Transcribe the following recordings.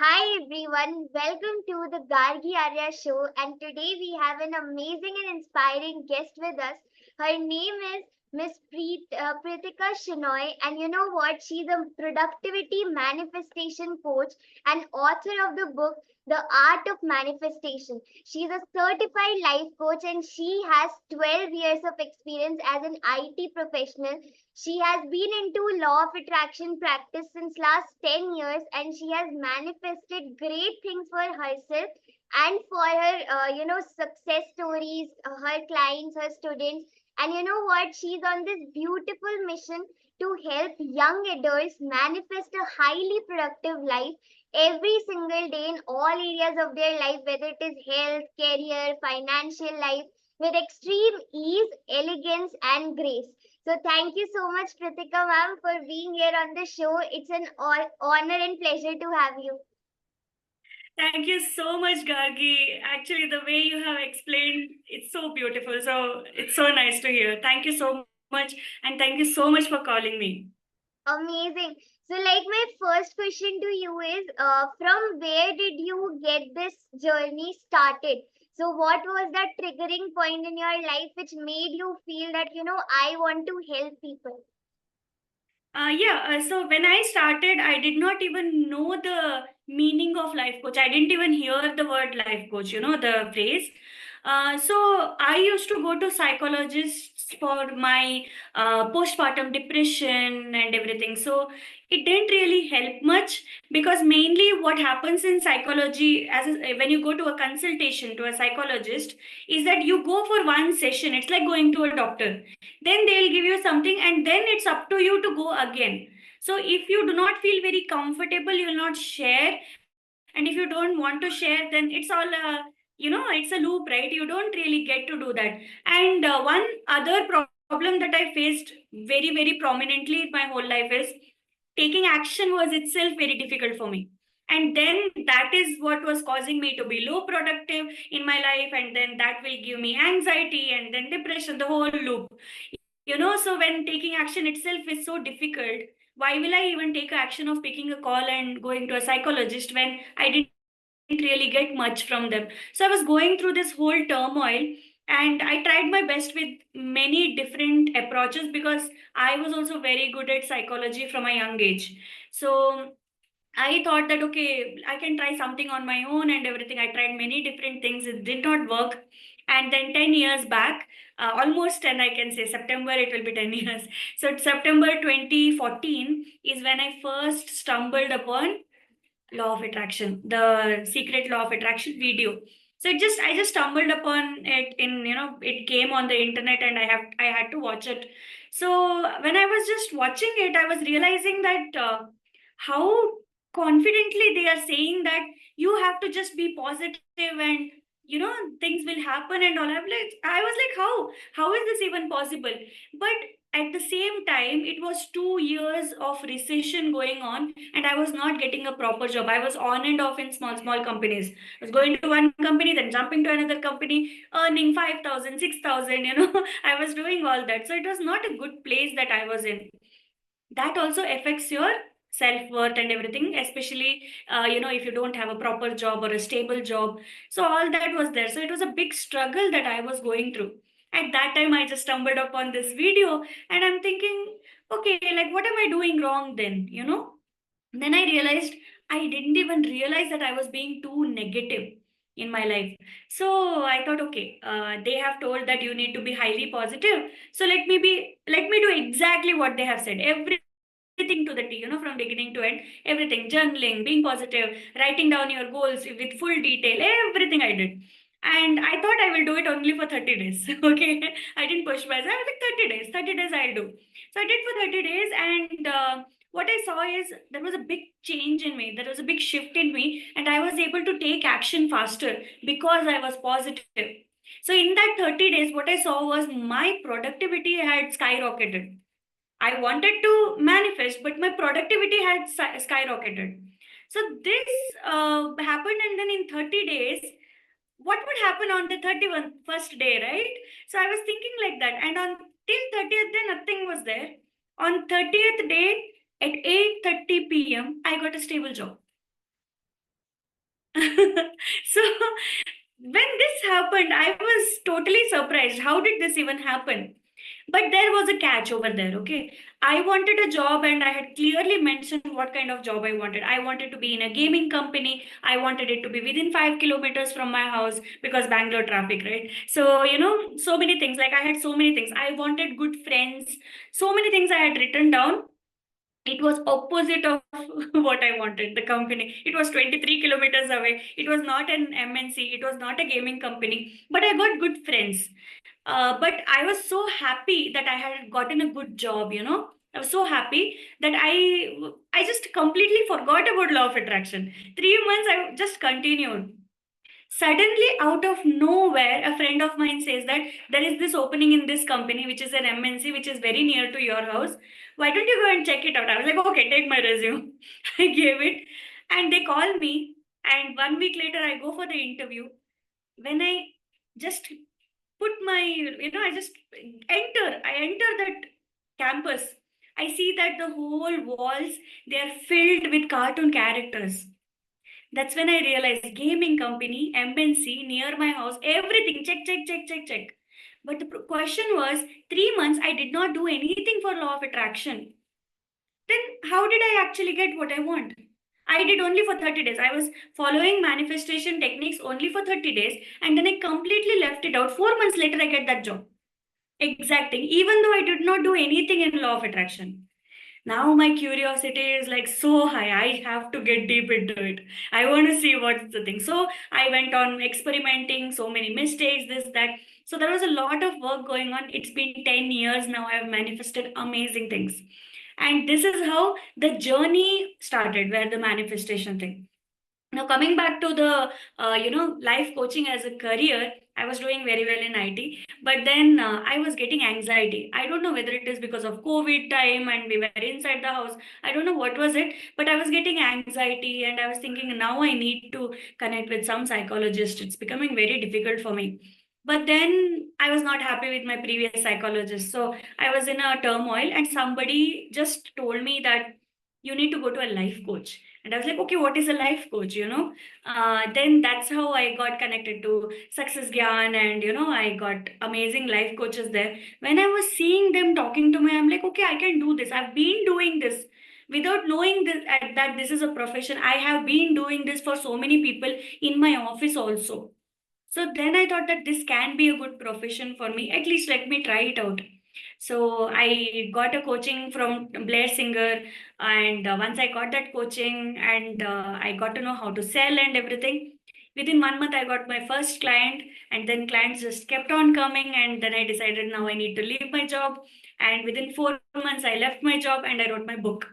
Hi everyone, welcome to the Gargi Arya show. And today we have an amazing and inspiring guest with us. Her name is Miss Pritika Shenoy, and you know what? She's a productivity manifestation coach and author of the book The Art of Manifestation. She's a certified life coach and she has 12 years of experience as an IT professional. She has been into law of attraction practice since last 10 years, and she has manifested great things for herself and for her success stories, her clients, her students. And you know what? She's on this beautiful mission to help young adults manifest a highly productive life every single day in all areas of their life, whether it is health, career, financial life, with extreme ease, elegance, and grace. So thank you so much, Kritika ma'am, for being here on the show. It's an honor and pleasure to have you. Thank you so much, Gargi. Actually, the way you have explained, it's so beautiful. So it's so nice to hear. Thank you so much. And thank you so much for calling me. Amazing. So, like, my first question to you is, from where did you get this journey started? So, what was that triggering point in your life which made you feel that, I want to help people? So when I started, I did not even know the meaning of life coach. I didn't even hear the word life coach, the phrase. So I used to go to psychologists for my postpartum depression and everything. So it didn't really help much because mainly what happens in psychology, when you go to a consultation to a psychologist, is that you go for one session. It's like going to a doctor, then they'll give you something and then it's up to you to go again. So if you do not feel very comfortable, you will not share, and if you don't want to share, then it's all it's a loop, right? You don't really get to do that. And one other problem that I faced very prominently in my whole life is taking action was itself very difficult for me. And then that is what was causing me to be low productive in my life, and then that will give me anxiety and then depression, the whole loop. So when taking action itself is so difficult, why will I even take action of picking a call and going to a psychologist when I didn't really get much from them? So I was going through this whole turmoil, and I tried my best with many different approaches because I was also very good at psychology from a young age. So I thought that okay, I can try something on my own and everything. I tried many different things, it did not work. And then 10 years back, almost 10, I can say, September, it will be 10 years. So, September 2014 is when I first stumbled upon Law of Attraction, the Secret Law of Attraction video. So I just stumbled upon it it came on the internet, and I had to watch it. So when I was just watching it, I was realizing that how confidently they are saying that you have to just be positive and things will happen and all. I was like, how is this even possible? But at the same time, it was 2 years of recession going on, and I was not getting a proper job. I was on and off in small companies. I was going to one company, then jumping to another company, earning 5,000, 6,000. I was doing all that. So it was not a good place that I was in. That also affects your self-worth and everything, especially if you don't have a proper job or a stable job. So all that was there. So it was a big struggle that I was going through. At that time, I just stumbled upon this video, and I'm thinking, okay, like, what am I doing wrong then? Then I realized I didn't even realize that I was being too negative in my life. So I thought, okay, they have told that you need to be highly positive. So let me do exactly what they have said. Everything to the T, from beginning to end, everything, journaling, being positive, writing down your goals with full detail, everything I did. And I thought I will do it only for 30 days. Okay. I didn't push myself. I was like, 30 days I'll do. So I did for 30 days, and what I saw is there was a big change in me. There was a big shift in me, and I was able to take action faster because I was positive. So in that 30 days, what I saw was my productivity had skyrocketed. I wanted to manifest, but my productivity had skyrocketed. So this happened, and then in 30 days, what would happen on the 31st day, right? So I was thinking like that, and on till 30th day, nothing was there. On 30th day at 8:30 p.m., I got a stable job. So when this happened, I was totally surprised. How did this even happen? But there was a catch over there, okay? I wanted a job and I had clearly mentioned what kind of job I wanted. I wanted to be in a gaming company. I wanted it to be within 5 kilometers from my house because Bangalore traffic, right? So, so many things. Like I had so many things. I wanted good friends. So many things I had written down. It was opposite of what I wanted. The company, it was 23 kilometers away. It was not an MNC. It was not a gaming company, but I got good friends. But I was so happy that I had gotten a good job. I was so happy that I just completely forgot about law of attraction. 3 months I just continued. Suddenly, out of nowhere, a friend of mine says that there is this opening in this company, which is an MNC, which is very near to your house. Why don't you go and check it out? I was like, okay, take my resume. I gave it, and they called me. And 1 week later, I go for the interview. When I just put my, I enter that campus. I see that the whole walls, they are filled with cartoon characters. That's when I realized gaming company, MNC near my house, everything, check, check, check, check, check. But the question was 3 months, I did not do anything for law of attraction. Then how did I actually get what I want? I did only for 30 days. I was following manifestation techniques only for 30 days, and then I completely left it out. 4 months later, I get that job. Exacting, even though I did not do anything in law of attraction. Now my curiosity is like so high. I have to get deep into it. I want to see what's the thing. So I went on experimenting, so many mistakes, this, that. So there was a lot of work going on. It's been 10 years now. I have manifested amazing things. And this is how the journey started, where the manifestation thing. Now, coming back to the life coaching as a career, I was doing very well in IT, but then I was getting anxiety. I don't know whether it is because of COVID time and we were inside the house. I don't know what was it, but I was getting anxiety and I was thinking now I need to connect with some psychologist. It's becoming very difficult for me. But then I was not happy with my previous psychologist. So I was in a turmoil and somebody just told me that you need to go to a life coach. And I was like, okay, what is a life coach? Then that's how I got connected to Success Gyan, and I got amazing life coaches there. When I was seeing them talking to me, I'm like, okay, I can do this. I've been doing this without knowing this, that this is a profession. I have been doing this for so many people in my office also. So then I thought that this can be a good profession for me. At least let me try it out. So I got a coaching from Blair Singer, and once I got that coaching, and I got to know how to sell and everything. Within 1 month, I got my first client, and then clients just kept on coming. And then I decided now I need to leave my job. And within 4 months, I left my job and I wrote my book.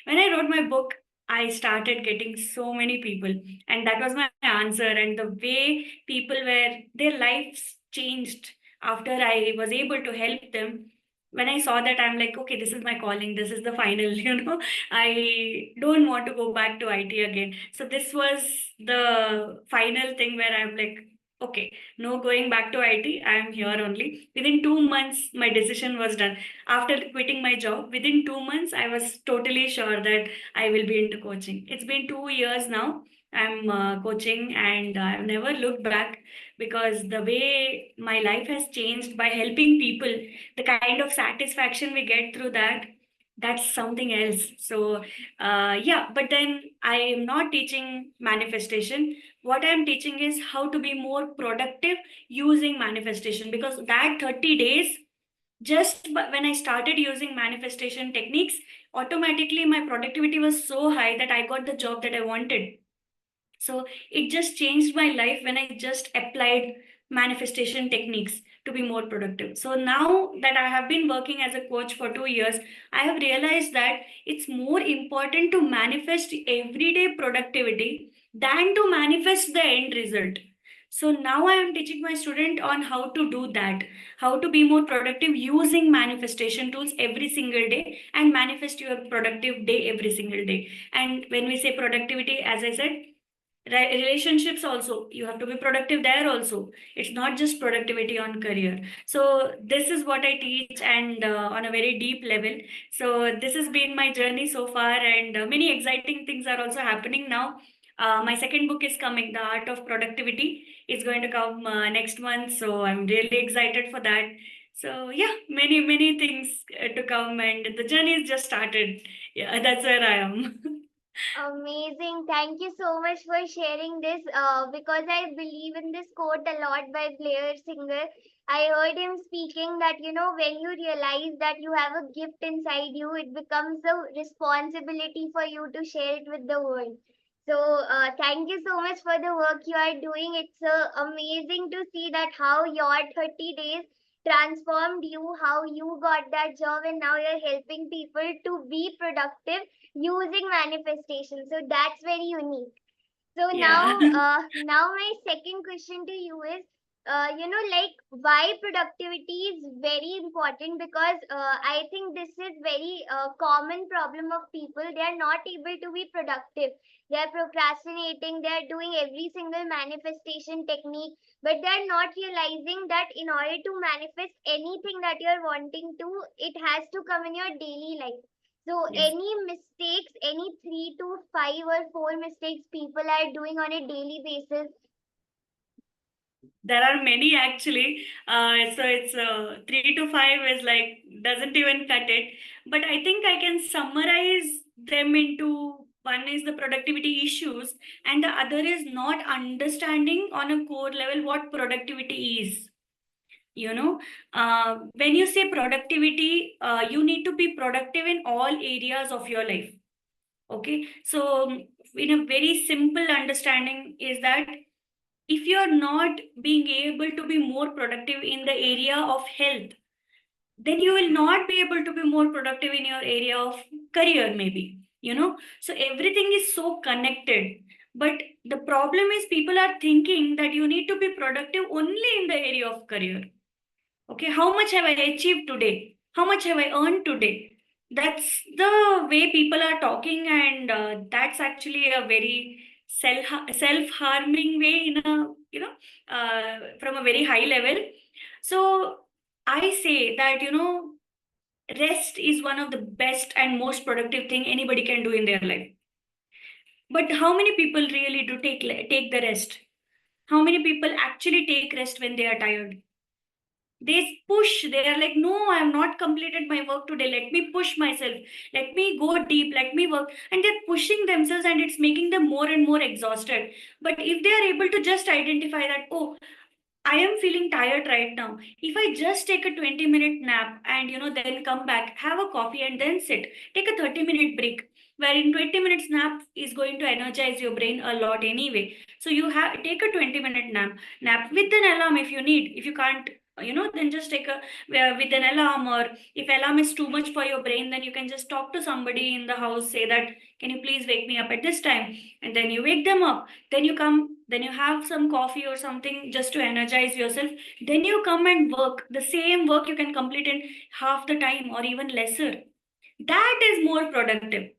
When I wrote my book, I started getting so many people, and that was my answer. And the way people were, their lives changed after I was able to help them. When I saw that, I'm like, okay, this is my calling. This is the final, I don't want to go back to IT again. So this was the final thing where I'm like, okay, no going back to IT. I am here only. Within 2 months, my decision was done. After quitting my job, within 2 months, I was totally sure that I will be into coaching. It's been 2 years now. I'm coaching, and I've never looked back because the way my life has changed by helping people, the kind of satisfaction we get through that, that's something else. So yeah, but then I am not teaching manifestation. What I'm teaching is how to be more productive using manifestation, because that 30 days, when I started using manifestation techniques, automatically my productivity was so high that I got the job that I wanted. So it just changed my life when I just applied manifestation techniques to be more productive. So now that I have been working as a coach for 2 years, I have realized that it's more important to manifest everyday productivity than to manifest the end result. So now I am teaching my student on how to do that, how to be more productive using manifestation tools every single day and manifest your productive day every single day. And when we say productivity, as I said, relationships also, you have to be productive there also. It's not just productivity on career. So this is what I teach, and on a very deep level. So this has been my journey so far, and many exciting things are also happening now. My second book is coming, The Art of Productivity. It's going to come next month, so I'm really excited for that. So yeah, many things to come, and the journey is just started. Yeah, that's where I am. Amazing. Thank you so much for sharing this. Because I believe in this quote a lot by Blair Singer. I heard him speaking that, when you realize that you have a gift inside you, it becomes a responsibility for you to share it with the world. So, thank you so much for the work you are doing. It's amazing to see that how your 30 days transformed you, how you got that job, and now you're helping people to be productive using manifestation. So that's very unique. So Yeah. now my second question to you is, like why productivity is very important, because I think this is very common problem of people. They are not able to be productive. They are procrastinating. They are doing every single manifestation technique, but they are not realizing that in order to manifest anything that you are wanting to, it has to come in your daily life. So, Yes. any mistakes, any 3 to 5 or 4 mistakes people are doing on a daily basis? There are many actually. So it's 3 to 5 is like doesn't even cut it. But I think I can summarize them into one is the productivity issues, and the other is not understanding on a core level what productivity is. You know, when you say productivity, you need to be productive in all areas of your life. Okay, so in a very simple understanding is that if you're not being able to be more productive in the area of health, then you will not be able to be more productive in your area of career, maybe. So everything is so connected. But the problem is people are thinking that you need to be productive only in the area of career. Okay, how much have I achieved today? How much have I earned today? That's the way people are talking, and that's actually a very self harming way in a from a very high level. So I say that rest is one of the best and most productive thing anybody can do in their life. But how many people really do take the rest? How many people actually take rest when they are tired? They push. They are like, no, I have not completed my work today, let me push myself, let me go deep, let me work, and they're pushing themselves, and it's making them more and more exhausted. But if they are able to just identify that, oh, I am feeling tired right now. If I just take a 20-minute nap and then come back, have a coffee and then sit, take a 30-minute break, where in 20 minutes nap is going to energize your brain a lot anyway. So you have take a 20-minute nap with an alarm if you need. If you can't, then just take a with an alarm, or if alarm is too much for your brain, then you can just talk to somebody in the house, say that, can you please wake me up at this time? And then you wake them up, then you come, then you have some coffee or something just to energize yourself, then you come and work. The same work you can complete in half the time or even lesser. That is more productive.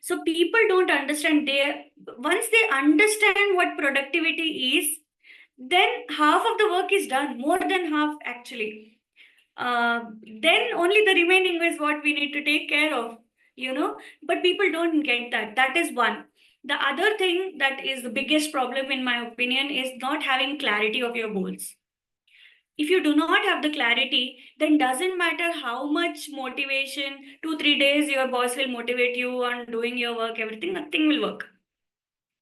So people don't understand. They Once they understand what productivity is, then half of the work is done, more than half actually. Then only the remaining is what we need to take care of, but people don't get that. That is one. The other thing that is the biggest problem, in my opinion, is not having clarity of your goals. If you do not have the clarity, then doesn't matter how much motivation, 2 3 days your boss will motivate you on doing your work, everything, nothing will work.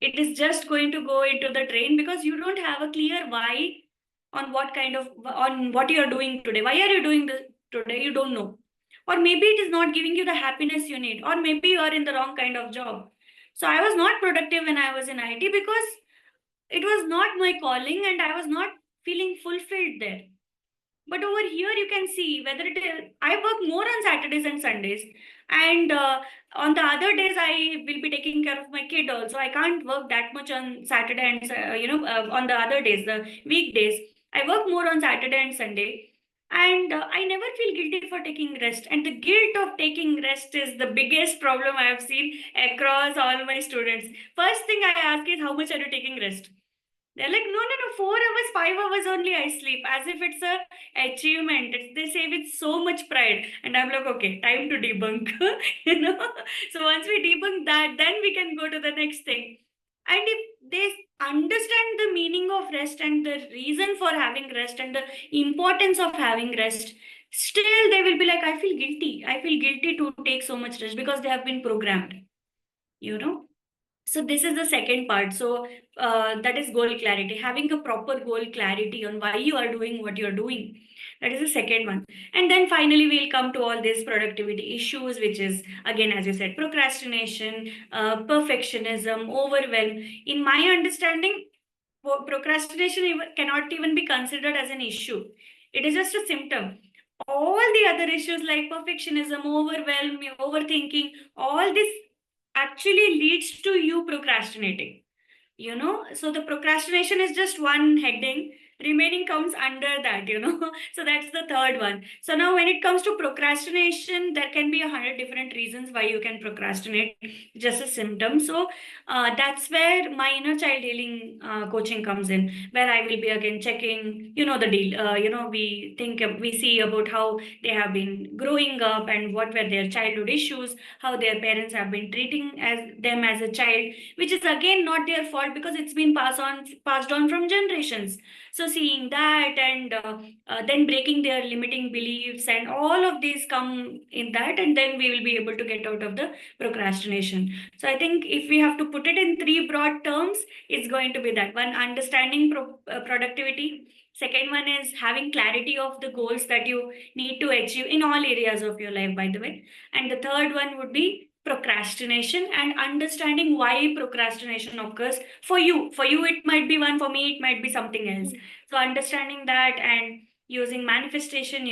It is just going to go into the drain because you don't have a clear why on what you are doing today. Why are you doing this today? You don't know. Or maybe it is not giving you the happiness you need, or maybe you are in the wrong kind of job. So I was not productive when I was in IT because it was not my calling and I was not feeling fulfilled there. But over here, you can see whether it is, I work more on Saturdays and Sundays. And on the other days, I will be taking care of my kid also. I can't work that much on Saturday and, on the other days, the weekdays. I work more on Saturday and Sunday. And I never feel guilty for taking rest. And the guilt of taking rest is the biggest problem I have seen across all my students. First thing I ask is, how much are you taking rest? They're like, no, no, no, 4 hours, 5 hours only I sleep, as if it's a achievement. They say with so much pride. And I'm like, okay, time to debunk, you know. So once we debunk that, then we can go to the next thing. And if they understand the meaning of rest and the reason for having rest and the importance of having rest, still they will be like, I feel guilty. I feel guilty to take so much rest because they have been programmed, you know. So this is the second part. So that is goal clarity, having a proper goal clarity on why you are doing what you're doing. That is the second one. And then finally we'll come to all these productivity issues, which is again, as you said, procrastination, perfectionism, overwhelm. In my understanding, procrastination cannot even be considered as an issue. It is just a symptom. All the other issues like perfectionism, overwhelm, overthinking, all this actually leads to you procrastinating, you know. So the procrastination is just one heading, remaining comes under that, you know. So that's the third one. So now when it comes to procrastination, there can be 100 different reasons why you can procrastinate, just a symptom. So that's where my inner child healing coaching comes in, where I will be again checking, you know, the deal. You know, we see about how they have been growing up and what were their childhood issues, how their parents have been treating as them as a child, which is again not their fault because it's been passed on from generations. So seeing that and then breaking their limiting beliefs and all of these come in that, and then we will be able to get out of the procrastination. So I think if we have to put it in three broad terms, it's going to be that one: understanding productivity. Second one is having clarity of the goals that you need to achieve in all areas of your life, by the way. And the third one would be procrastination and understanding why procrastination occurs for you. For you, it might be one, for me, it might be something else. So understanding that and using manifestation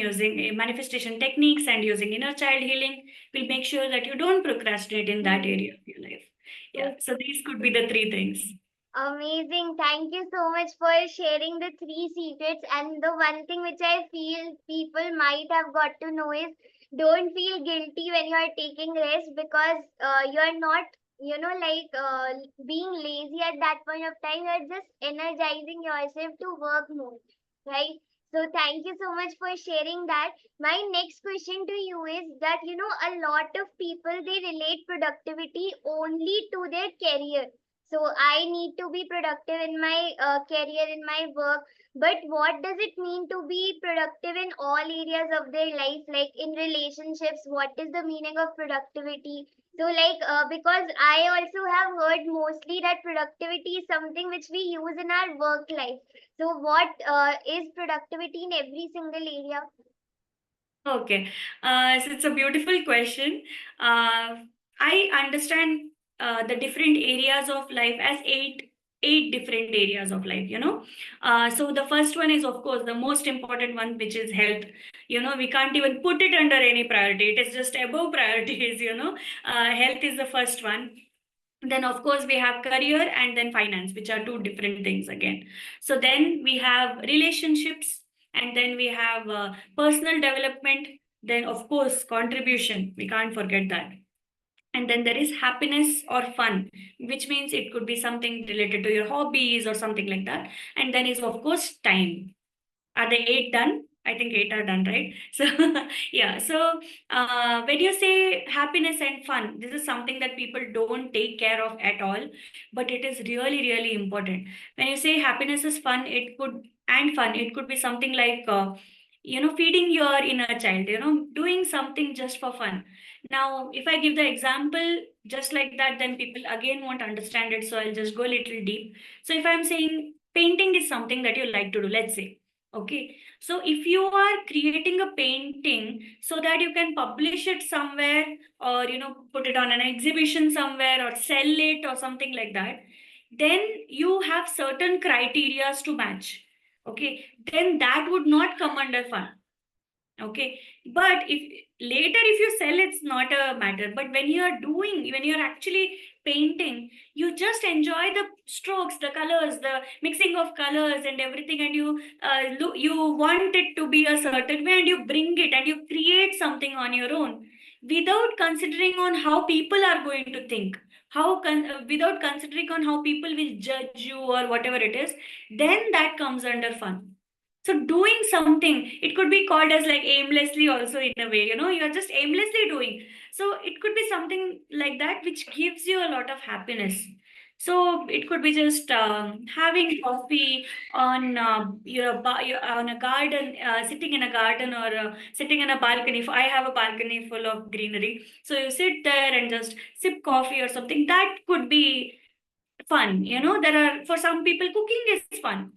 techniques and using inner child healing will make sure that you don't procrastinate in that area of your life. Yeah. So these could be the three things. Amazing. Thank you so much for sharing the three secrets. And the one thing which I feel people might have got to know is don't feel guilty when you are taking rest, because you're not, being lazy at that point of time. You're just energizing yourself to work more, right? So thank you so much for sharing that. My next question to you is that, a lot of people, they relate productivity only to their career. So I need to be productive in my career, in my work. But what does it mean to be productive in all areas of their life? Like in relationships, what is the meaning of productivity? So, because I also have heard mostly that productivity is something which we use in our work life. So what is productivity in every single area? Okay. So it's a beautiful question. I understand the different areas of life as eight different areas of life, you know. So the first one is, of course, the most important one, which is health. You know, we can't even put it under any priority. It is just above priorities, you know. Health is the first one. Then, of course, we have career and then finance, which are two different things again. So then we have relationships, and then we have personal development. Then, of course, contribution. We can't forget that. And then there is happiness or fun, which means it could be something related to your hobbies or something like that. And then is, of course, time. Are the eight done? I think eight are done, right? So, yeah. So, when you say happiness and fun, this is something that people don't take care of at all, but it is really, really important. When you say happiness is fun, it could be something like, feeding your inner child, doing something just for fun. Now, if I give the example just like that, then people again won't understand it. So I'll just go a little deep. So if I'm saying painting is something that you like to do, let's say. Okay, so if you are creating a painting so that you can publish it somewhere, or put it on an exhibition somewhere or sell it or something like that, then you have certain criterias to match. Okay, then that would not come under fun. Okay, but if you sell, it's not a matter. But when you're actually painting, you just enjoy the strokes, the colors, the mixing of colors and everything, and you want it to be a certain way, and you bring it and you create something on your own. without considering on how people are going to think, without considering on how people will judge you or whatever it is, then that comes under fun. So doing something, it could be called as like aimlessly also in a way, you're just aimlessly doing. So it could be something like that which gives you a lot of happiness. So it could be just having coffee on on a garden, sitting in a garden, or sitting in a balcony. If I have a balcony full of greenery, so you sit there and just sip coffee or something. That could be fun. There are, for some people, cooking is fun.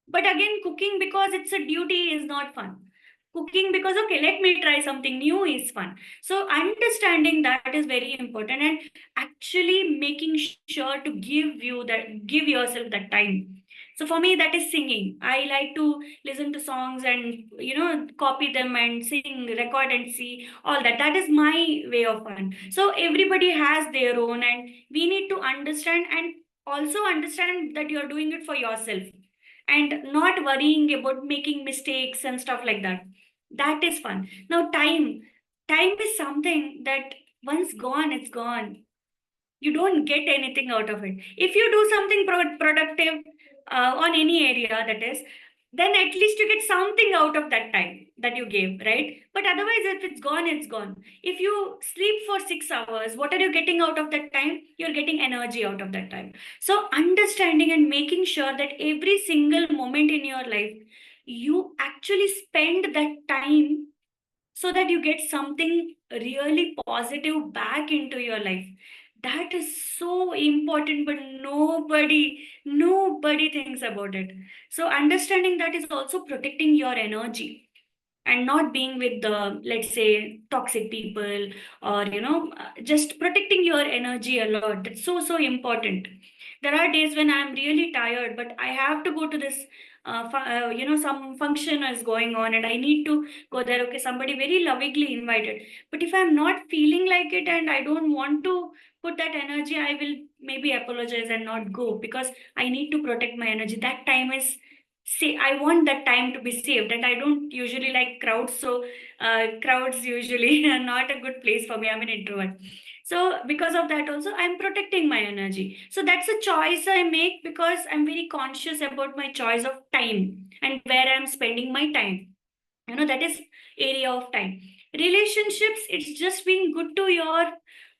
But again, cooking because it's a duty is not fun. Cooking because, okay, let me try something new is fun. So understanding that is very important, and actually making sure to give yourself that time. So for me, that is singing. I like to listen to songs and, copy them and sing, record and see all that. That is my way of fun. So everybody has their own, and we need to understand, and also understand that you're doing it for yourself and not worrying about making mistakes and stuff like that. That is fun. Now, time is something that once gone, it's gone. You don't get anything out of it. If you do something productive on any area, that is, then at least you get something out of that time that you gave, right? But otherwise, if it's gone, it's gone. If you sleep for 6 hours, what are you getting out of that time? You're getting energy out of that time. So understanding and making sure that every single moment in your life, you actually spend that time so that you get something really positive back into your life. That is so important, but nobody thinks about it. So understanding that is also protecting your energy and not being with the, let's say, toxic people, or just protecting your energy a lot. That's so important. There are days when I'm really tired, but I have to go to this some function is going on and I need to go there. Okay, somebody very lovingly invited, but if I'm not feeling like it and I don't want to put that energy, I will maybe apologize and not go, because I need to protect my energy. That time is, say, I want that time to be saved, and I don't usually like crowds. So crowds usually are not a good place for me. I'm an introvert. So because of that also, I'm protecting my energy. So that's a choice I make, because I'm very conscious about my choice of time and where I'm spending my time. That is area of time. Relationships, it's just being good to your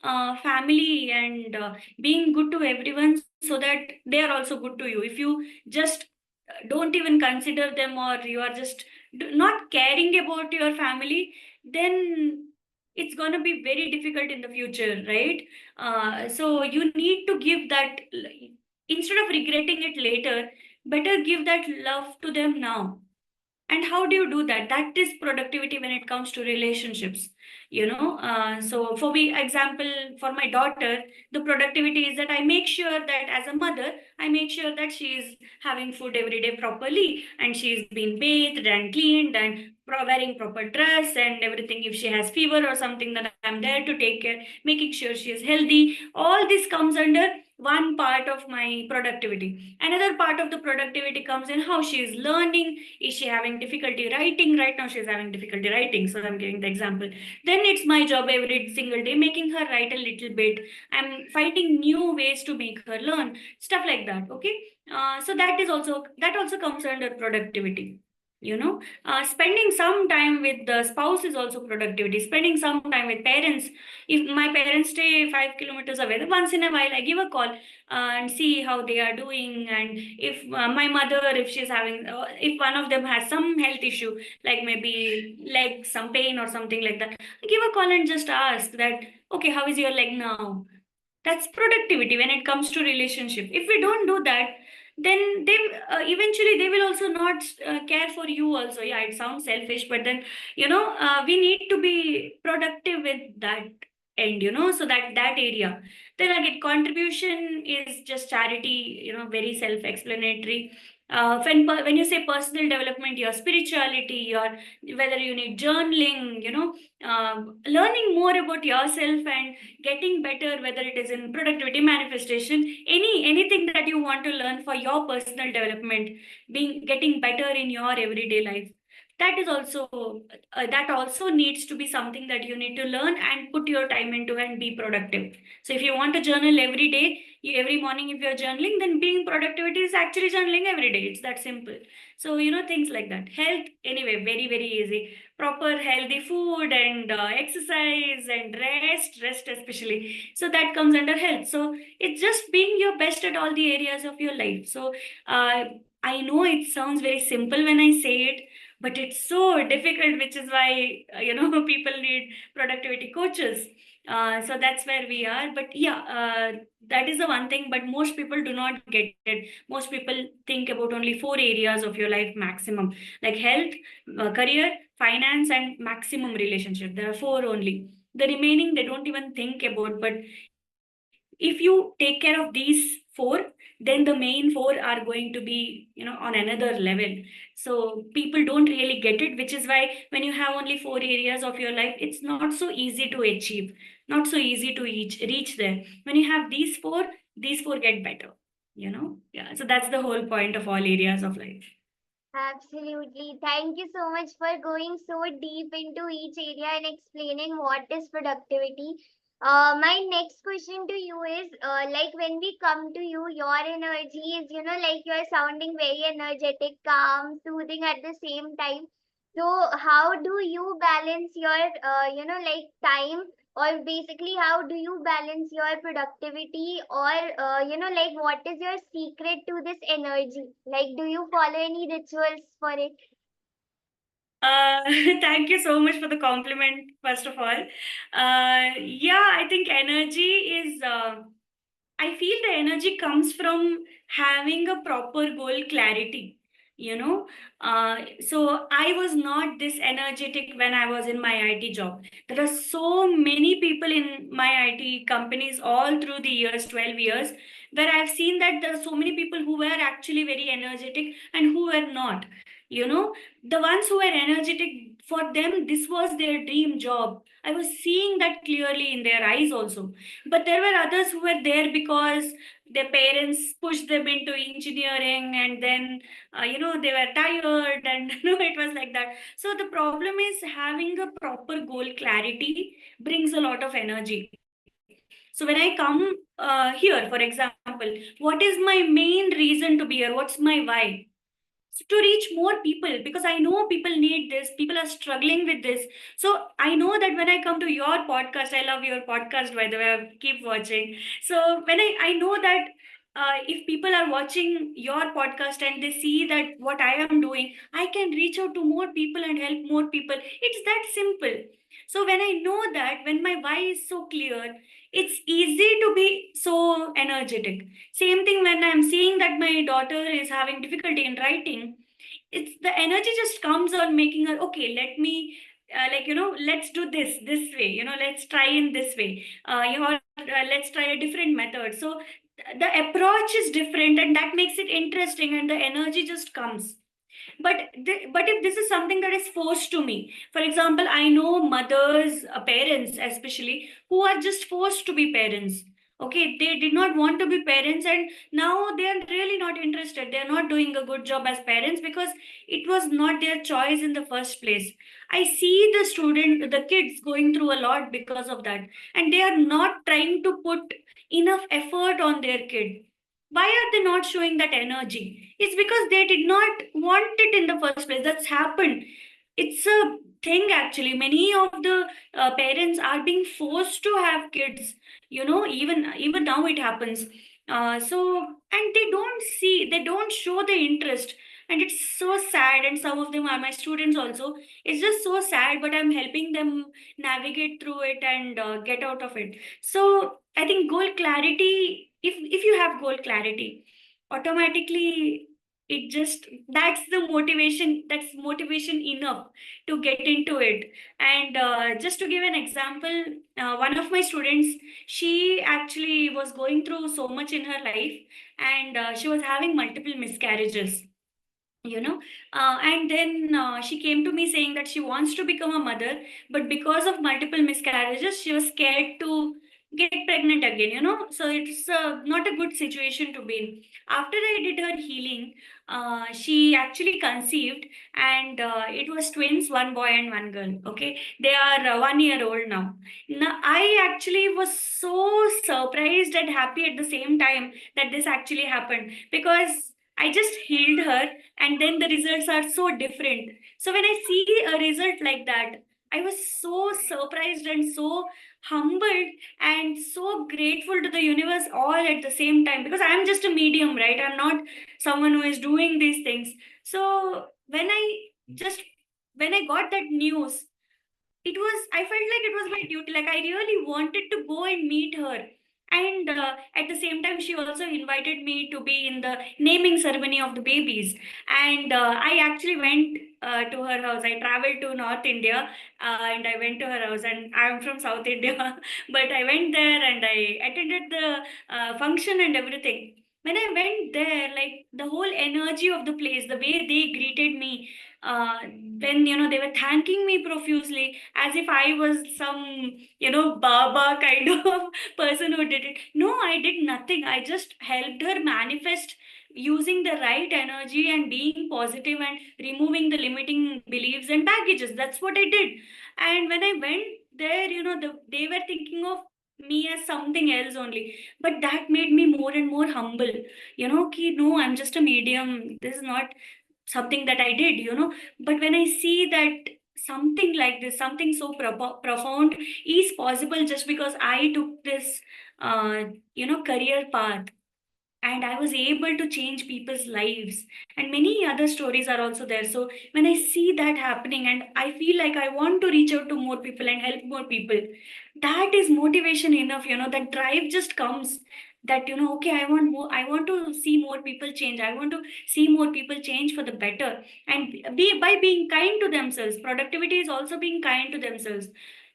family, and being good to everyone, so that they are also good to you. If you just don't even consider them, or you are just not caring about your family, then it's going to be very difficult in the future, right? So you need to give that, instead of regretting it later, better give that love to them now. And how do you do that? That is productivity when it comes to relationships. So for me, example, for my daughter, the productivity is that I make sure that as a mother, I make sure that she is having food every day properly, and she's been bathed and cleaned and wearing proper dress and everything. If she has fever or something, then I'm there to take care, making sure she is healthy. All this comes under one part of my productivity. Another part of the productivity comes in how she is learning. Is she having difficulty writing? Right now, she's having difficulty writing. So I'm giving the example. Then it's my job every single day, making her write a little bit. I'm finding new ways to make her learn, stuff like that. Okay. So that also comes under productivity. Spending some time with the spouse is also productivity. Spending some time with parents. If my parents stay 5 kilometers away, then once in a while I give a call and see how they are doing. And if my mother, if she's having, if one of them has some health issue, like maybe leg, some pain or something like that, I give a call and just ask that, okay, how is your leg now? That's productivity when it comes to relationship. If we don't do that, then they eventually they will also not care for you also. Yeah, it sounds selfish, but then we need to be productive with that end, so that area. Then again, contribution is just charity, very self-explanatory. When you say personal development, your spirituality, your, whether you need journaling, learning more about yourself and getting better, whether it is in productivity, manifestation, anything that you want to learn for your personal development, being getting better in your everyday life, that is also that also needs to be something that you need to learn and put your time into and be productive. So if you want to journal every day, every morning, if you're journaling, then being productivity is actually journaling every day. It's that simple. So things like that. Health, anyway, very very easy. Proper healthy food and exercise and rest especially. So that comes under health. So it's just being your best at all the areas of your life. So uh, I know it sounds very simple when I say it, but it's so difficult, which is why people need productivity coaches. So that's where we are. But yeah, that is the one thing. But most people do not get it. Most people think about only four areas of your life maximum, like health, career, finance, and maximum relationship. There are four only. The remaining they don't even think about. But if you take care of these four, then the main four are going to be on another level. So people don't really get it, which is why when you have only four areas of your life, it's not so easy to achieve, not so easy to reach there. When you have these four get better. Yeah, so that's the whole point of all areas of life. Absolutely. Thank you so much for going so deep into each area and explaining what is productivity. My next question to you is like when we come to you, your energy is, like you're sounding very energetic, calm, soothing at the same time. So, how do you balance your, like time, or basically, how do you balance your productivity, or, like what is your secret to this energy? Like, do you follow any rituals for it? Uh, Thank you so much for the compliment, first of all. Yeah, I think energy is. I feel the energy comes from having a proper goal clarity. You know, so I was not this energetic when I was in my IT job. There are so many people in my IT companies all through the years, 12 years, where I've seen that there are so many people who were actually very energetic and who were not. The ones who were energetic, for them, this was their dream job. I was seeing that clearly in their eyes also. But there were others who were there because their parents pushed them into engineering, and then they were tired, and it was like that. So the problem is having a proper goal clarity brings a lot of energy. So when I come here, for example, what is my main reason to be here? What's my why? To reach more people, because I know people need this, people are struggling with this. So I know that when I come to your podcast, I love your podcast, by the way, I keep watching. So when I know that if people are watching your podcast and they see that what I am doing, I can reach out to more people and help more people. It's that simple. So when I know that, when my why is so clear, it's easy to be so energetic. Same thing when I'm seeing that my daughter is having difficulty in writing, it's the energy just comes on making her, okay, let me let's do this way, let's try in this way, let's try a different method. So the approach is different, and that makes it interesting, and the energy just comes. But if this is something that is forced to me, for example, I know mothers, parents especially, who are just forced to be parents. Okay, they did not want to be parents, and now they are really not interested. They are not doing a good job as parents because it was not their choice in the first place. I see the kids going through a lot because of that, and they are not trying to put enough effort on their kid. Why are they not showing that energy? It's because they did not want it in the first place. That's happened. It's a thing actually. Many of the parents are being forced to have kids. Even now it happens. So and they don't show the interest, and it's so sad. And some of them are my students also. It's just so sad, but I'm helping them navigate through it and get out of it. So I think goal clarity, if you have goal clarity, automatically it just that's motivation enough to get into it. And just to give an example, one of my students, she actually was going through so much in her life, and she was having multiple miscarriages, and then she came to me saying that she wants to become a mother, but because of multiple miscarriages she was scared to get pregnant again, so it's not a good situation to be in. After I did her healing, she actually conceived, and it was twins, one boy and one girl. Okay, they are 1 year old now. Now I actually was so surprised and happy at the same time that this actually happened, because I just healed her, and then the results are so different. So when I see a result like that, I was so surprised and so humbled and so grateful to the universe all at the same time, because I'm just a medium, right? I'm not someone who is doing these things. So just when I got that news, I felt like it was my duty. Like, I really wanted to go and meet her. And at the same time, she also invited me to be in the naming ceremony of the babies. And I actually went to her house. I traveled to North India, and I went to her house. And I'm from South India, but I went there and I attended the function and everything. When I went there, like, the whole energy of the place, the way they greeted me, when they were thanking me profusely, as if I was some baba kind of person who did it. No, I did nothing. I just helped her manifest using the right energy and being positive and removing the limiting beliefs and baggages. That's what I did. And when I went there, they were thinking of me as something else only, but that made me more and more humble. Ki, no, I'm just a medium. This is not something that I did, but when I see that something like this, something so profound is possible just because I took this, career path, and I was able to change people's lives. And many other stories are also there. So when I see that happening, and I feel like I want to reach out to more people and help more people, that is motivation enough. That drive just comes, that okay, I want to see more people change. I want to see more people change for the better, and by being kind to themselves. Productivity is also being kind to themselves.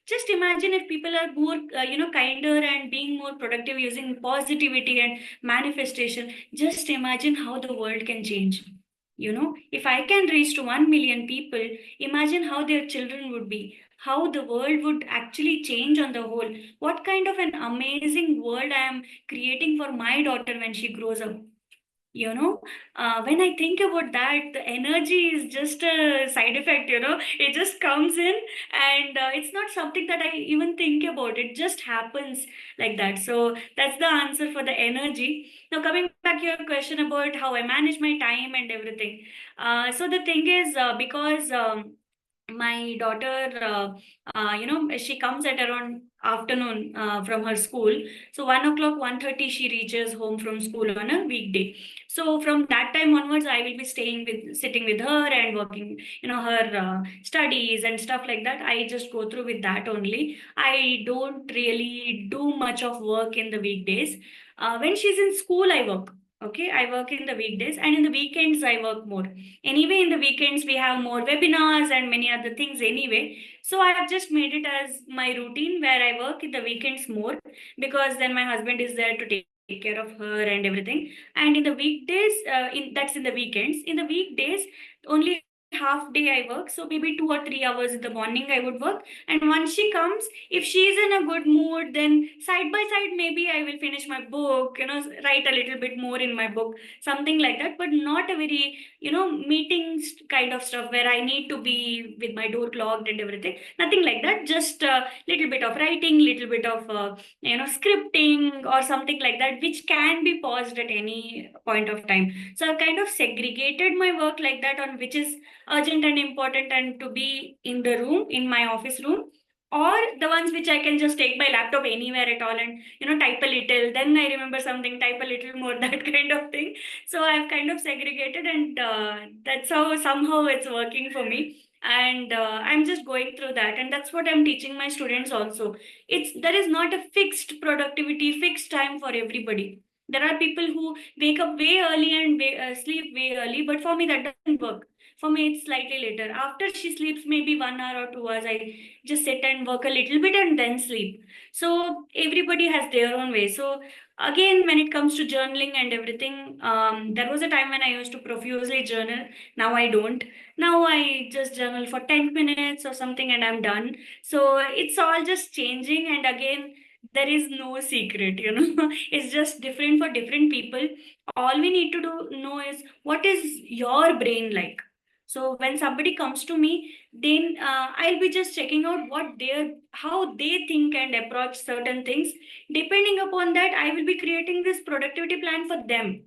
Just imagine if people are more kinder and being more productive using positivity and manifestation. Just imagine how the world can change. If I can reach to 1 million people, imagine how their children would be, how the world would actually change on the whole. What kind of an amazing world I am creating for my daughter when she grows up. When I think about that, the energy is just a side effect. It just comes in, and it's not something that I even think about. It just happens like that. So that's the answer for the energy. Now, coming back to your question about how I manage my time and everything. So the thing is, because my daughter, she comes at around afternoon from her school. So 1 o'clock, 1:30, she reaches home from school on a weekday. So from that time onwards, I will be sitting with her and working, her studies and stuff like that. I just go through with that only. I don't really do much of work in the weekdays. When she's in school, I work. Okay, I work in the weekdays, and in the weekends, I work more. Anyway, in the weekends, we have more webinars and many other things anyway. So I have just made it as my routine where I work in the weekends more, because then my husband is there to take care of her and everything. And in the weekdays, that's in the weekends. In the weekdays, only half day I work. So maybe 2 or 3 hours in the morning I would work. And once she comes, if she's in a good mood, then side by side, maybe I will finish my book, write a little bit more in my book, something like that, but not a very, meetings kind of stuff where I need to be with my door clogged and everything. Nothing like that. Just a little bit of writing, little bit of, scripting or something like that, which can be paused at any point of time. So I've kind of segregated my work like that, on which is urgent and important and to be in the room, in my office room, or the ones which I can just take my laptop anywhere at all and type a little, then I remember something, type a little more, that kind of thing. So I've kind of segregated, and that's how somehow it's working for me. And I'm just going through that, and that's what I'm teaching my students also. There is not a fixed productivity, fixed time for everybody. There are people who wake up way early and sleep way early, but for me that doesn't work. For me, it's slightly later. After she sleeps, maybe 1 hour or 2 hours, I just sit and work a little bit and then sleep. So everybody has their own way. So again, when it comes to journaling and everything, there was a time when I used to profusely journal. Now I don't. Now I just journal for 10 minutes or something and I'm done. So it's all just changing. And again, there is no secret, it's just different for different people. All we need to do know is what is your brain like. So when somebody comes to me, then I'll be just checking out how they think and approach certain things. Depending upon that, I will be creating this productivity plan for them,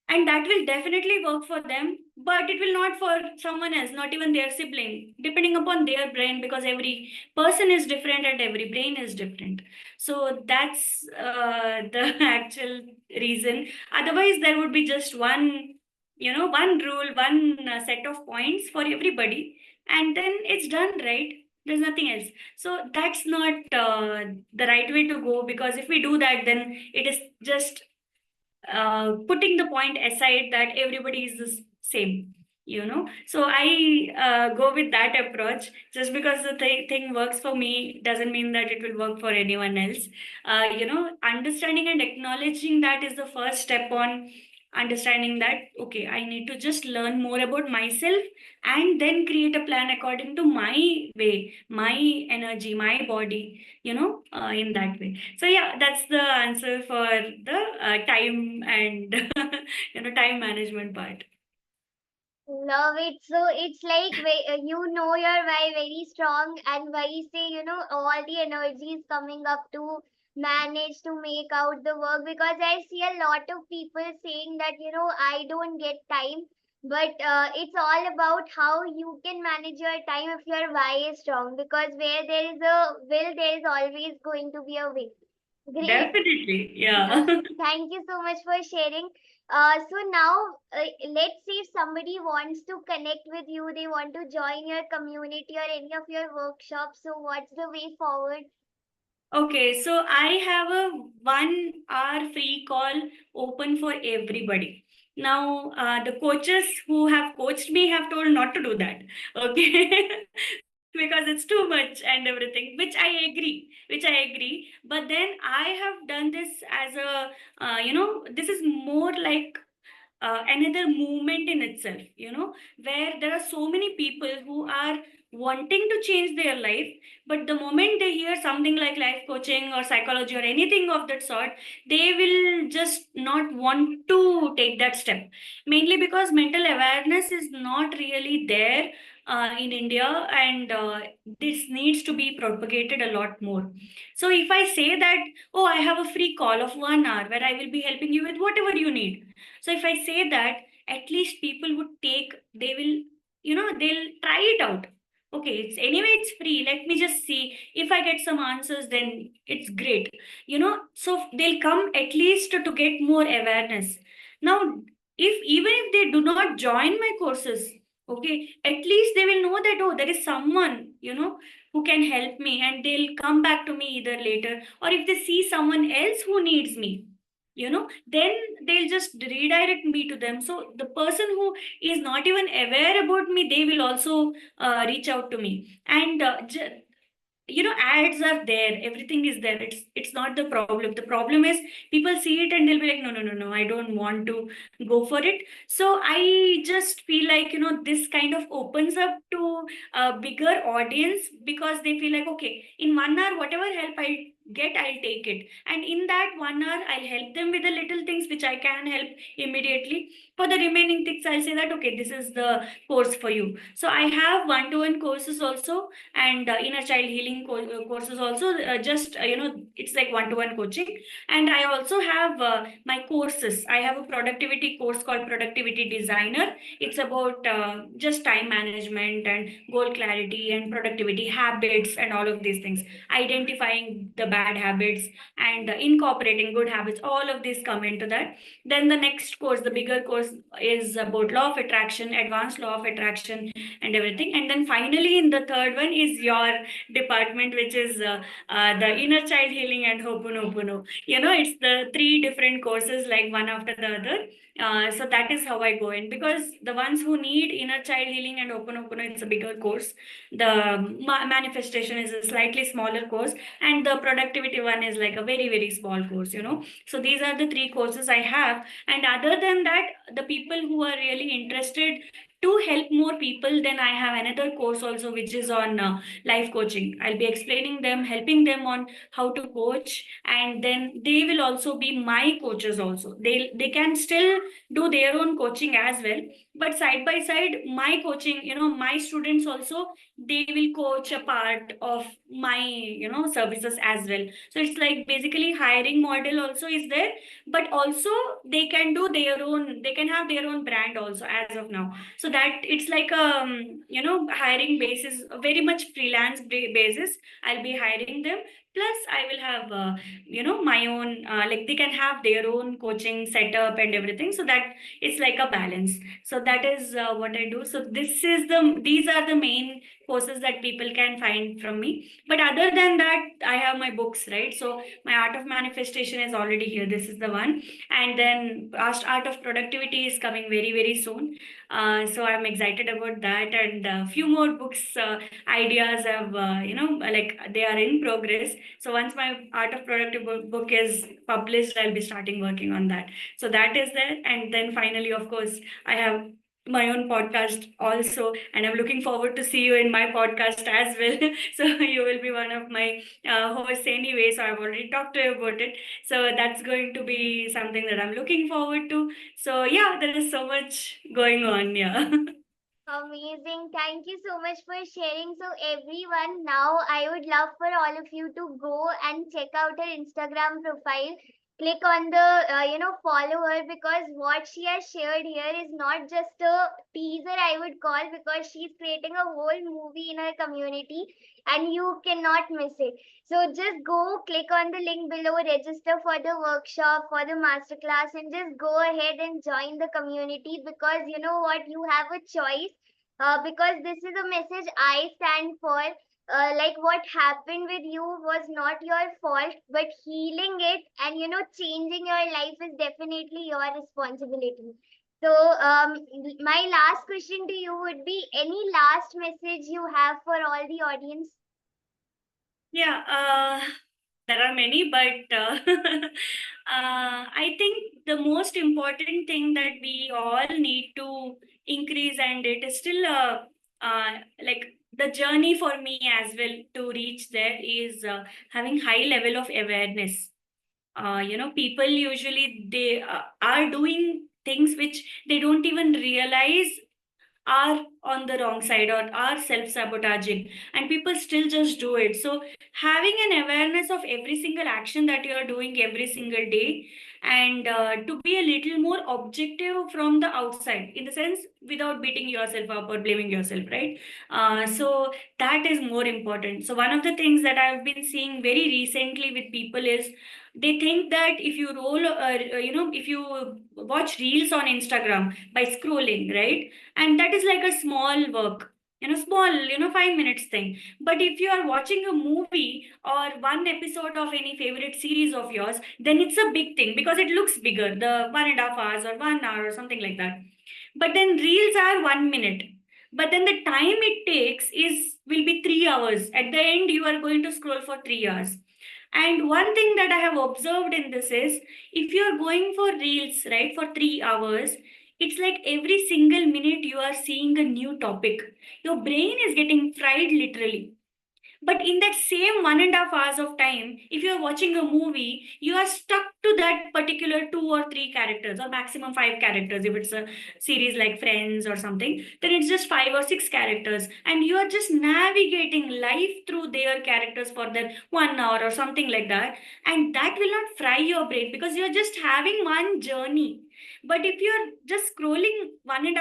and that will definitely work for them, but it will not for someone else, not even their sibling, depending upon their brain, because every person is different and every brain is different. So that's the actual reason. Otherwise there would be just one rule, one set of points for everybody, and then it's done, right? There's nothing else. So that's not the right way to go, because if we do that, then it is just putting the point aside that everybody is the same. So I go with that approach. Just because the thing works for me doesn't mean that it will work for anyone else. Understanding and acknowledging that is the first step on understanding that, okay, I need to just learn more about myself and then create a plan according to my way, my energy, my body, in that way. So yeah, that's the answer for the time and time management part. Love it. So it's like you know your why very strong, and why you say, all the energy is coming up to manage to make out the work. Because I see a lot of people saying that, I don't get time. But it's all about how you can manage your time if your why is strong. Because where there is a will, there is always going to be a way. Great. Definitely, yeah. Yeah, thank you so much for sharing. So now, let's say if somebody wants to connect with you, they want to join your community or any of your workshops. So what's the way forward? Okay, so I have a 1 hour free call open for everybody. Now, the coaches who have coached me have told not to do that. Okay. Because it's too much and everything, which I agree. But then I have done this as this is more like another movement in itself, where there are so many people who are wanting to change their life, but the moment they hear something like life coaching or psychology or anything of that sort, they will just not want to take that step. Mainly because mental awareness is not really there in India, and this needs to be propagated a lot more. So if I say that, oh, I have a free call of 1 hour where I will be helping you with whatever you need, so if I say that, at least people would they will, they'll try it out. Okay, it's free. Let me just see. If I get some answers, then it's great. So they'll come at least to get more awareness. Now, if they do not join my courses, okay, at least they will know that, oh, there is someone, who can help me, and they'll come back to me either later, or if they see someone else who needs me, then they'll just redirect me to them. So the person who is not even aware about me, they will also reach out to me. And ads are there, everything is there. It's not the problem. The problem is people see it and they'll be like, no, no, no, no, I don't want to go for it. So I just feel like, this kind of opens up to a bigger audience, because they feel like, okay, in 1 hour, whatever help I get, I'll take it, and in that 1 hour I'll help them with the little things which I can help immediately. For the remaining things, I'll say that, okay, this is the course for you. So I have one-to-one courses also, and inner child healing courses also. Just it's like one-to-one coaching. And I also have my courses. I have a productivity course called Productivity Designer. It's about just time management and goal clarity and productivity habits and all of these things, identifying the bad habits and incorporating good habits. All of these come into that. Then the next course, the bigger course, is about law of attraction, advanced law of attraction, and everything. And then finally, in the third one is your department, which is the inner child healing and Ho'oponopono. It's the three different courses, like one after the other. So that is how I go in, because the ones who need inner child healing and Ho'oponopono, it's a bigger course. The manifestation is a slightly smaller course, and the productivity one is like a very, very small course. So these are the three courses I have. And other than that, the people who are really interested to help more people, then I have another course also, which is on life coaching. I'll be explaining them, helping them on how to coach, and then they will also be my coaches also. They can still do their own coaching as well, but side by side, my coaching, my students also, they will coach a part of my, services as well. So it's like basically hiring model also is there, but also they can do their own, they can have their own brand also as of now. So that it's like hiring basis, very much freelance basis. I'll be hiring them, plus I will have my own, like they can have their own coaching setup and everything, so that it's like a balance. So that is what I do. So these are the main courses that people can find from me. But other than that, I have my books, right? So my art of manifestation is already here, this is the one. And then art of productivity is coming very very soon. So I'm excited about that, and a few more books, ideas have, like they are in progress. So once my art of productive book is published, I'll be starting working on that. So that is there. And then finally, of course, I have my own podcast also, and I'm looking forward to see you in my podcast as well. So you will be one of my hosts anyway, so I've already talked to you about it. So that's going to be something that I'm looking forward to. So yeah, there is so much going on. Yeah. Amazing. Thank you so much for sharing. So, everyone, now I would love for all of you to go and check out her Instagram profile. Click on the, follow her, because what she has shared here is not just a teaser, I would call, because she's creating a whole movie in her community and you cannot miss it. So, just go click on the link below, register for the workshop, for the masterclass, and just go ahead and join the community, because you know what, you have a choice, because this is a message I stand for. Like what happened with you was not your fault, but healing it and changing your life is definitely your responsibility. So, my last question to you would be, any last message you have for all the audience? Yeah, there are many, but I think the most important thing that we all need to increase, and it is still like the journey for me as well to reach there, is having high level of awareness. People usually they are doing things which they don't even realize are on the wrong side or are self-sabotaging, and people still just do it. So having an awareness of every single action that you are doing every single day, and to be a little more objective from the outside, in the sense, without beating yourself up or blaming yourself, right? So that is more important. So one of the things that I've been seeing very recently with people is, they think that if you if you watch reels on Instagram by scrolling, right, and that is like a small work, small, 5 minutes thing. But if you are watching a movie or one episode of any favorite series of yours, then it's a big thing because it looks bigger, the 1.5 hours or 1 hour or something like that. But then reels are 1 minute, but then the time it takes is will be 3 hours. At the end, you are going to scroll for 3 hours. And one thing that I have observed in this is, if you are going for reels, right, for 3 hours, it's like every single minute you are seeing a new topic. Your brain is getting fried literally. But in that same 1.5 hours of time, if you are watching a movie, you are stuck to that particular 2 or 3 characters, or maximum 5 characters. If it's a series like Friends or something, then it's just 5 or 6 characters, and you are just navigating life through their characters for that 1 hour or something like that. And that will not fry your brain because you're just having one journey. But if you're just scrolling 1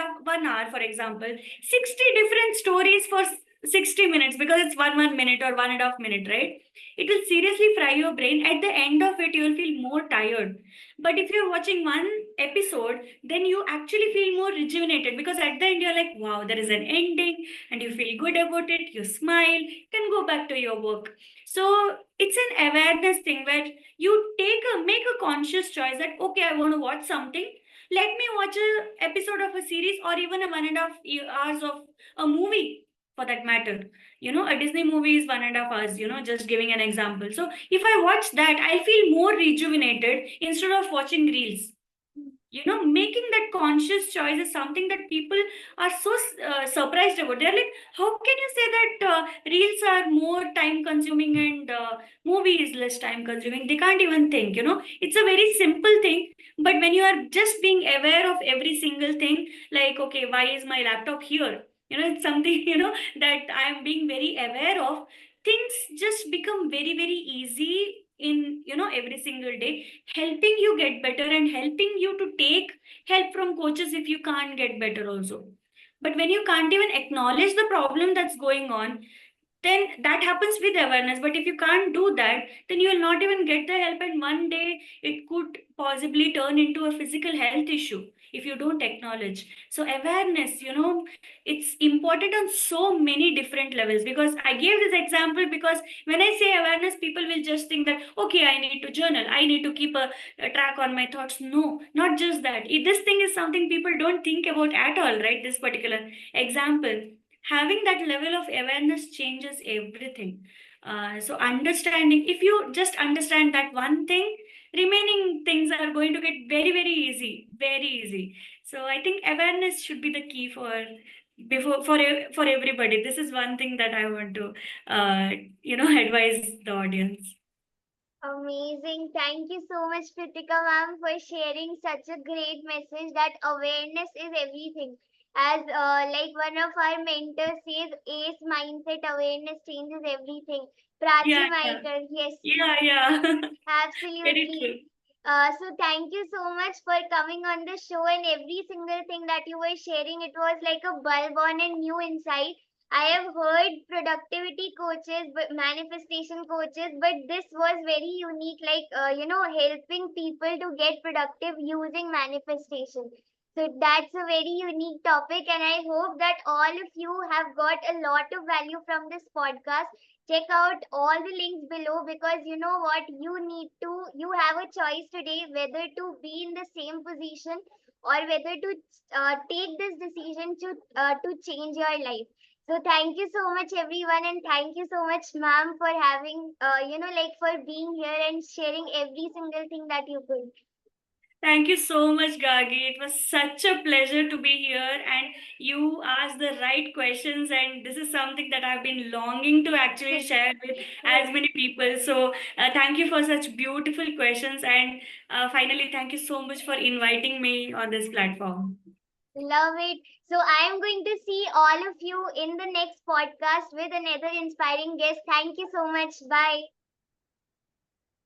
hour, for example, 60 different stories for 60 minutes, because it's 1 minute or 1.5 minute, right? It will seriously fry your brain. At the end of it, you will feel more tired. But if you're watching one episode, then you actually feel more rejuvenated, because at the end you're like, wow, there is an ending, and you feel good about it, you smile, can go back to your work. So it's an awareness thing where you make a conscious choice that, okay, I want to watch something. Let me watch a episode of a series, or even a 1.5 hours of a movie, for that matter. A Disney movie is 1.5 hours, just giving an example. So if I watch that, I feel more rejuvenated instead of watching reels. making that conscious choice is something that people are so surprised about. They're like, how can you say that reels are more time consuming and movie is less time consuming? They can't even think. It's a very simple thing, but when you are just being aware of every single thing, like, okay, why is my laptop here? It's something, that I'm being very aware of. Things just become very, very easy in, every single day, helping you get better and helping you to take help from coaches if you can't get better also. But when you can't even acknowledge the problem that's going on, then that happens with awareness. But if you can't do that, then you will not even get the help, and one day it could possibly turn into a physical health issue if you don't acknowledge. So awareness, it's important on so many different levels. Because I gave this example because when I say awareness, people will just think that, okay, I need to journal, I need to keep a track on my thoughts. No, not just that. This thing is something people don't think about at all, right? This particular example, having that level of awareness changes everything. So understanding, if you just understand that one thing, remaining things are going to get very, very easy, very easy. So I think awareness should be the key for everybody. This is one thing that I want to uh, advise the audience. Amazing. Thank you so much, Pritika ma'am, for sharing such a great message that awareness is everything. As like one of our mentors says, ACE mindset awareness changes everything. Yeah, Prachi yeah, Michael, yes, yeah. Very absolutely. true. So thank you so much for coming on the show, and every single thing that you were sharing, it was like a bulb on a new insight. I have heard productivity coaches, but manifestation coaches, but this was very unique, like helping people to get productive using manifestation. So that's a very unique topic, and I hope that all of you have got a lot of value from this podcast. Check out all the links below, because you know what, you have a choice today whether to be in the same position or whether to take this decision to change your life. So thank you so much everyone, and thank you so much ma'am for having like for being here and sharing every single thing that you could. Thank you so much, Gagi. It was such a pleasure to be here, and you asked the right questions. And this is something that I've been longing to actually share with Yes, as many people. So, thank you for such beautiful questions. And finally, thank you so much for inviting me on this platform. love it. So I am going to see all of you in the next podcast with another inspiring guest. Thank you so much. Bye.